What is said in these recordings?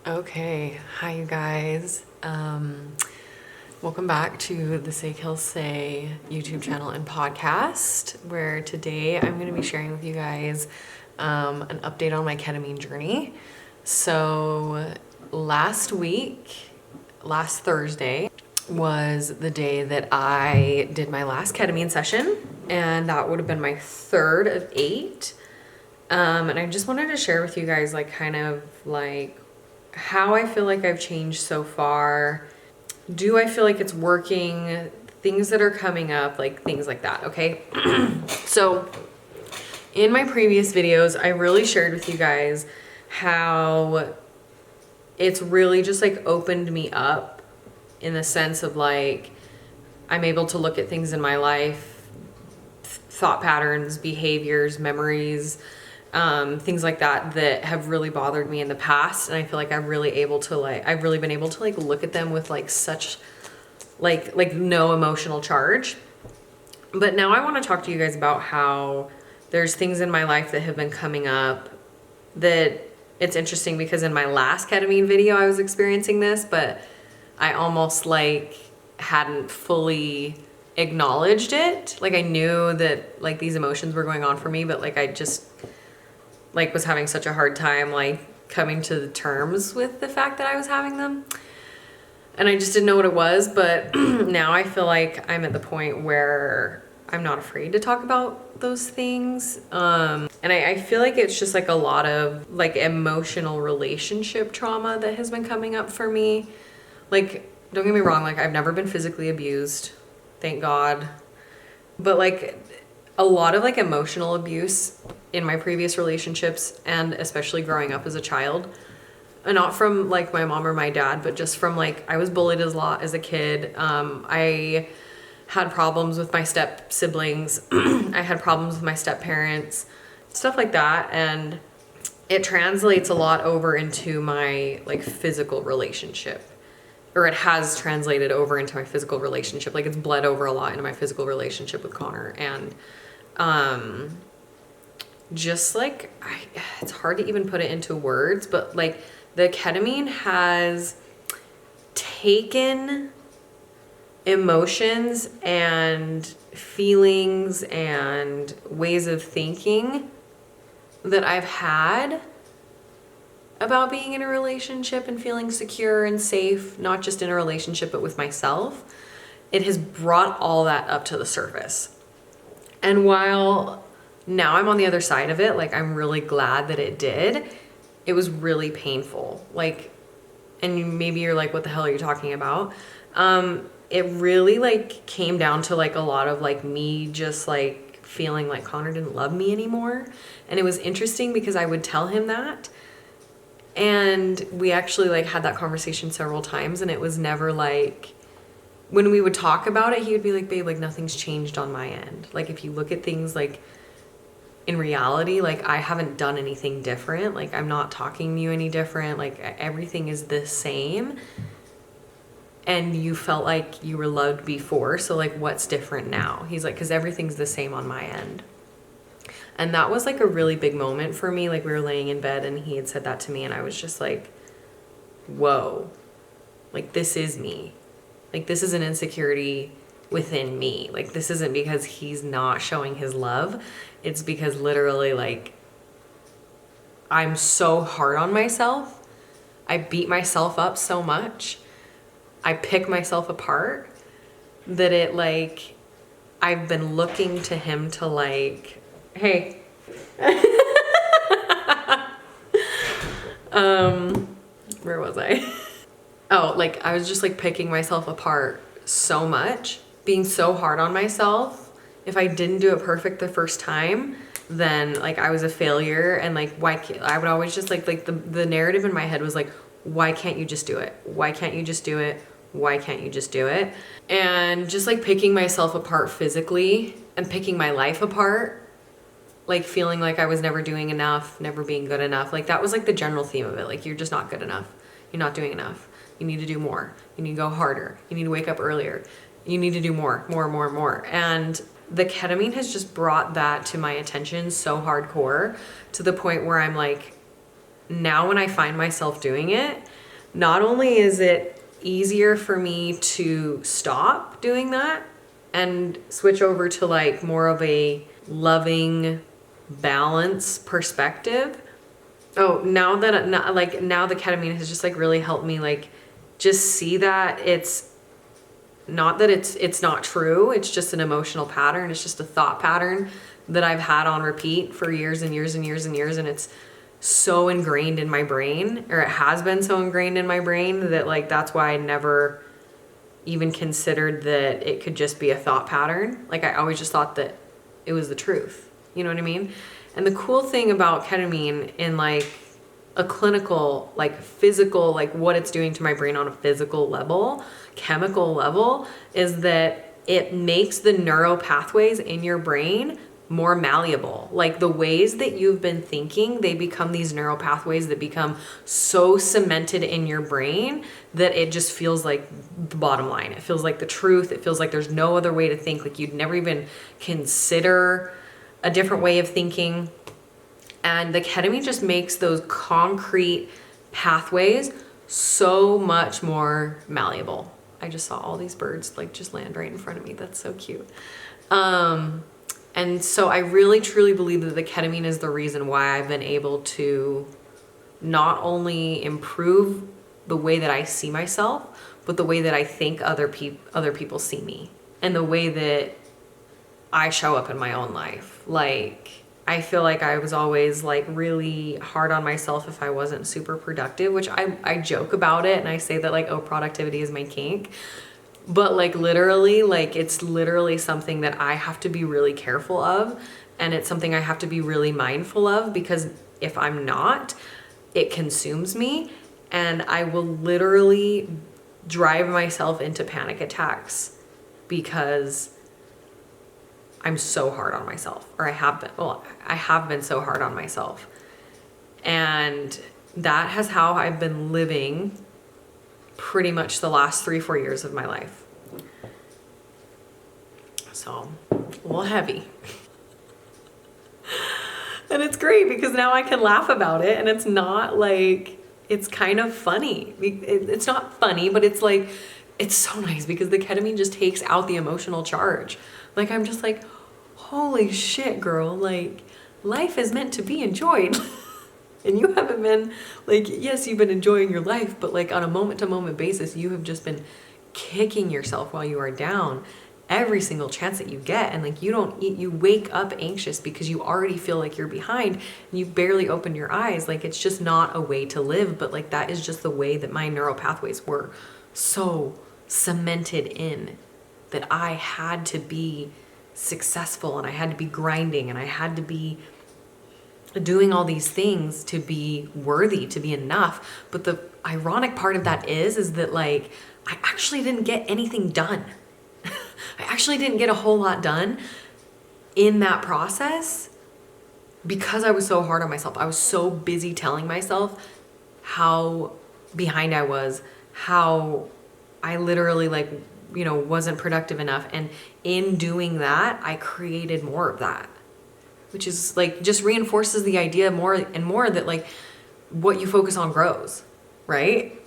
Okay, hi you guys. Welcome back to the Say Kill Say YouTube channel and podcast, where today I'm going to be sharing with you guys an update on my ketamine journey. So last Thursday, was the day that I did my last ketamine session, and that would have been my third of 8. And I just wanted to share with you guys how I feel like I've changed so far. Do I feel like it's working? Things that are coming up, things like that, okay? So in my previous videos, I really shared with you guys how it's really just opened me up in the sense of I'm able to look at things in my life, thought patterns, behaviors, memories, things like that have really bothered me in the past, and I feel like I've really been able to look at them with such no emotional charge. But now I want to talk to you guys about how there's things in my life that have been coming up that it's interesting, because in my last ketamine video I was experiencing this, but I almost hadn't fully acknowledged it. I knew that these emotions were going on for me, but I just was having such a hard time coming to the terms with the fact that I was having them, and I just didn't know what it was. But now I feel like I'm at the point where I'm not afraid to talk about those things, and I feel like it's just a lot of emotional relationship trauma that has been coming up for me. Don't get me wrong, I've never been physically abused, thank God, but a lot of emotional abuse in my previous relationships, and especially growing up as a child, and not from my mom or my dad, but just from I was bullied a lot as a kid. I had problems with my step siblings. I had problems with my step parents, stuff like that, and it translates a lot over into my physical relationship, or it has translated over into my physical relationship. It's bled over a lot into my physical relationship with Connor, and just it's hard to even put it into words, but the ketamine has taken emotions and feelings and ways of thinking that I've had about being in a relationship and feeling secure and safe, not just in a relationship, but with myself. It has brought all that up to the surface. And while now I'm on the other side of it, I'm really glad that it did, it was really painful. And maybe you're what the hell are you talking about? It really came down to a lot of me just feeling Connor didn't love me anymore. And it was interesting because I would tell him that, and we actually had that conversation several times, and it was never when we would talk about it, he would be babe, nothing's changed on my end. If you look at things in reality, I haven't done anything different. I'm not talking to you any different. Everything is the same. And you felt like you were loved before. So what's different now? He's because everything's the same on my end. And that was a really big moment for me. We were laying in bed and he had said that to me, and I was just whoa, this is me. This is an insecurity within me. This isn't because he's not showing his love. It's because literally I'm so hard on myself. I beat myself up so much. I pick myself apart that I've been looking to him to hey. Where was I? Oh, I was just picking myself apart so much, being so hard on myself. If I didn't do it perfect the first time, then I was a failure, and why can't I would always just the narrative in my head was why can't you just do it? Why can't you just do it? Why can't you just do it? And just picking myself apart physically and picking my life apart, feeling I was never doing enough, never being good enough. That was the general theme of it. You're just not good enough. You're not doing enough. You need to do more. You need to go harder. You need to wake up earlier. You need to do more. And the ketamine has just brought that to my attention so hardcore, to the point where I'm now when I find myself doing it, not only is it easier for me to stop doing that and switch over to like more of a loving balance perspective. Oh, now the ketamine has just like really helped me like just see that it's not that it's not true. It's just an emotional pattern. It's just a thought pattern that I've had on repeat for years and years and years and years. And it's so ingrained in my brain, or it has been so ingrained in my brain, that like that's why I never even considered that it could just be a thought pattern. Like I always just thought that it was the truth. You know what I mean? And the cool thing about ketamine in like a clinical, like physical, like what it's doing to my brain on a physical level, chemical level, is that it makes the neural pathways in your brain more malleable. Like the ways that you've been thinking, they become these neural pathways that become so cemented in your brain that it just feels like the bottom line. It feels like the truth. It feels like there's no other way to think. Like you'd never even consider a different way of thinking. And the ketamine just makes those concrete pathways so much more malleable. I just saw all these birds like just land right in front of me. That's so cute. And so I really truly believe that the ketamine is the reason why I've been able to not only improve the way that I see myself, but the way that I think other people see me, and the way that I show up in my own life. Like, I feel like I was always like really hard on myself if I wasn't super productive, which I joke about it and I say that like, oh, productivity is my kink. But like literally, like it's literally something that I have to be really careful of. And it's something I have to be really mindful of, because if I'm not, it consumes me and I will literally drive myself into panic attacks because I'm so hard on myself, or I have been so hard on myself. And that has how I've been living pretty much the last 3-4 years of my life. So a little heavy. And it's great because now I can laugh about it, and it's not like, it's kind of funny. It's not funny, but it's like, it's so nice because the ketamine just takes out the emotional charge. Like I'm just like, holy shit, girl, like life is meant to be enjoyed. And you haven't been like, yes, you've been enjoying your life, but like on a moment to moment basis, you have just been kicking yourself while you are down every single chance that you get. And like you wake up anxious because you already feel like you're behind and you barely open your eyes. Like it's just not a way to live, but like that is just the way that my neural pathways were so cemented in, that I had to be successful and I had to be grinding and I had to be doing all these things to be worthy, to be enough. But the ironic part of that is that like I actually didn't get anything done. I actually didn't get a whole lot done in that process because I was so hard on myself. I was so busy telling myself how behind I was, how I literally like, you know, wasn't productive enough. And in doing that, I created more of that, which is like, just reinforces the idea more and more that like what you focus on grows, right?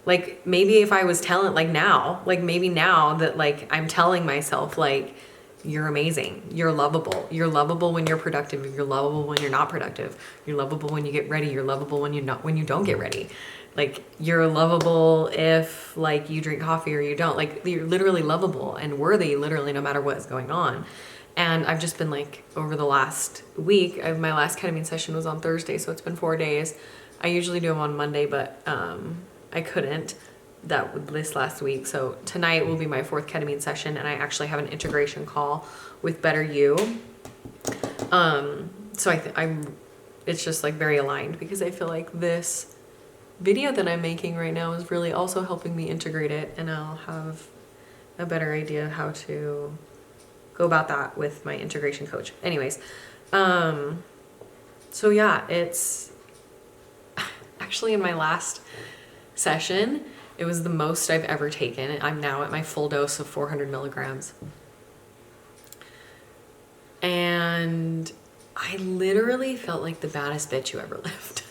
Like maybe if I was telling like now, like maybe now that like I'm telling myself like, you're amazing, you're lovable when you're productive, you're lovable when you're not productive, you're lovable when you get ready, you're lovable when you don't get ready. Like you're lovable if like you drink coffee or you don't. Like you're literally lovable and worthy literally no matter what is going on. And I've just been like, over the last week, my last ketamine session was on Thursday, so it's been 4 days. I usually do them on Monday, but I couldn't this last week. So tonight will be my 4th ketamine session, and I actually have an integration call with Better You. So it's just like very aligned because I feel like this video that I'm making right now is really also helping me integrate it, and I'll have a better idea how to go about that with my integration coach. Anyways, so yeah, it's actually in my last session, it was the most I've ever taken. I'm now at my full dose of 400 milligrams. And I literally felt like the baddest bitch you ever lived.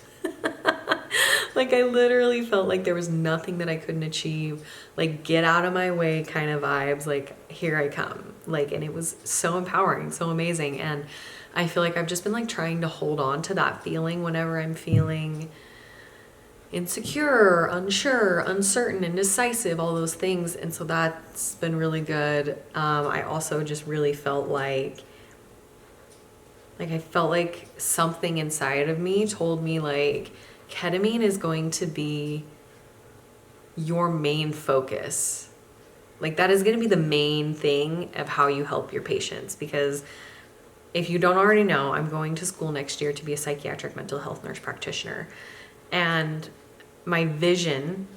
Like I literally felt like there was nothing that I couldn't achieve. Like get out of my way kind of vibes. Like here I come. Like, and it was so empowering, so amazing. And I feel like I've just been like trying to hold on to that feeling whenever I'm feeling insecure, unsure, uncertain, indecisive, all those things. And so that's been really good. I also just really felt like I felt like something inside of me told me like ketamine is going to be your main focus. Like that is going to be the main thing of how you help your patients. Because if you don't already know, I'm going to school next year to be a psychiatric mental health nurse practitioner. And my vision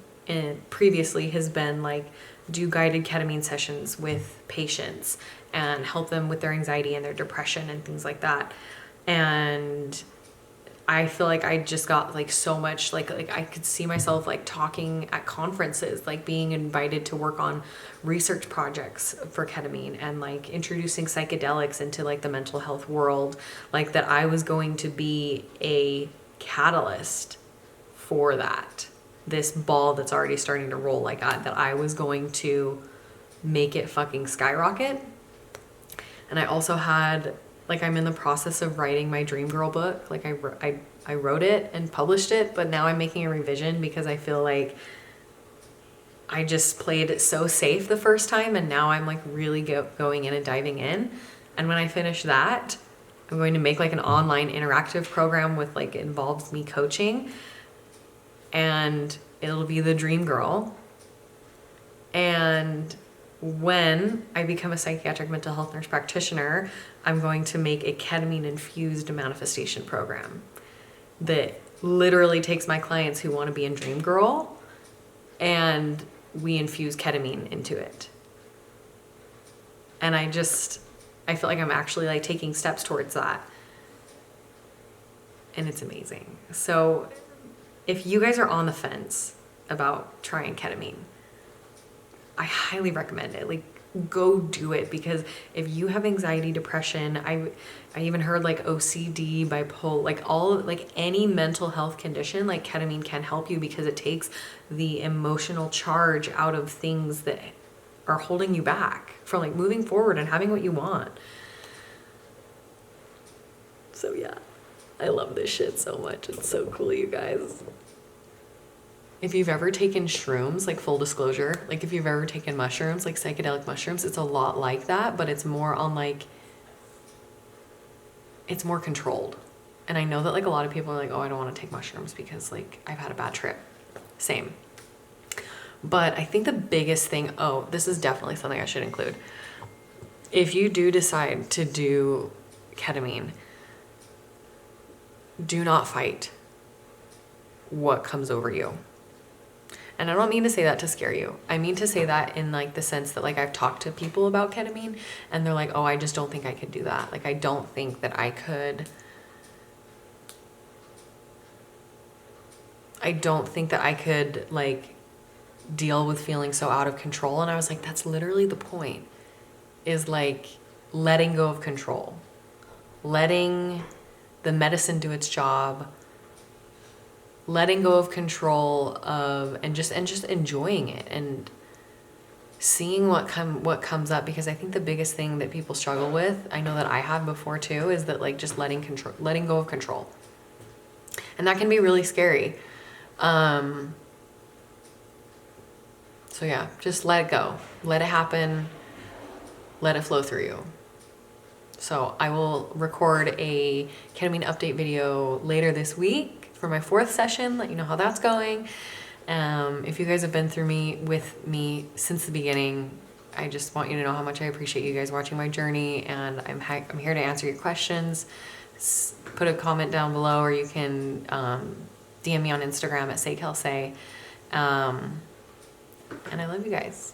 previously has been like do guided ketamine sessions with patients and help them with their anxiety and their depression and things like that. And I feel like I just got like so much like I could see myself like talking at conferences, like being invited to work on research projects for ketamine and like introducing psychedelics into like the mental health world, like that I was going to be a catalyst for that. This ball that's already starting to roll, like that I was going to make it fucking skyrocket. And I also had like I'm in the process of writing my Dream Girl book. Like I wrote it and published it, but now I'm making a revision because I feel like I just played it so safe the first time, and now I'm like really going in and diving in. And when I finish that, I'm going to make like an online interactive program with like involves me coaching, and it'll be the Dream Girl. And when I become a psychiatric mental health nurse practitioner, I'm going to make a ketamine infused manifestation program that literally takes my clients who want to be in Dream Girl and we infuse ketamine into it. And I feel like I'm actually like taking steps towards that. And it's amazing. So if you guys are on the fence about trying ketamine, I highly recommend it. Like go do it, because if you have anxiety, depression, I even heard like OCD, bipolar, like all like any mental health condition, like ketamine can help you because it takes the emotional charge out of things that are holding you back from like moving forward and having what you want. So yeah, I love this shit so much. It's so cool, you guys. If you've ever taken shrooms, like full disclosure, like if you've ever taken mushrooms, like psychedelic mushrooms, it's a lot like that, but it's more on like, it's more controlled. And I know that like a lot of people are like, oh, I don't want to take mushrooms because like I've had a bad trip. Same. But I think the biggest thing, oh, this is definitely something I should include. If you do decide to do ketamine, do not fight what comes over you. And I don't mean to say that to scare you. I mean to say that in like the sense that like I've talked to people about ketamine and they're like, oh, I just don't think I could do that. Like I don't think that I could like deal with feeling so out of control. And I was like, that's literally the point, is like letting go of control, letting the medicine do its job, letting go of control of and just enjoying it and seeing what comes up. Because I think the biggest thing that people struggle with, I know that I have before too, is that like just letting go of control. And that can be really scary. So yeah, just let it go. Let it happen. Let it flow through you. So I will record a ketamine update video later this week for my 4th session, let you know how that's going. If you guys have been with me since the beginning, I just want you to know how much I appreciate you guys watching my journey, and I'm here to answer your questions. Put a comment down below, or you can DM me on Instagram at SayKelsay. And I love you guys.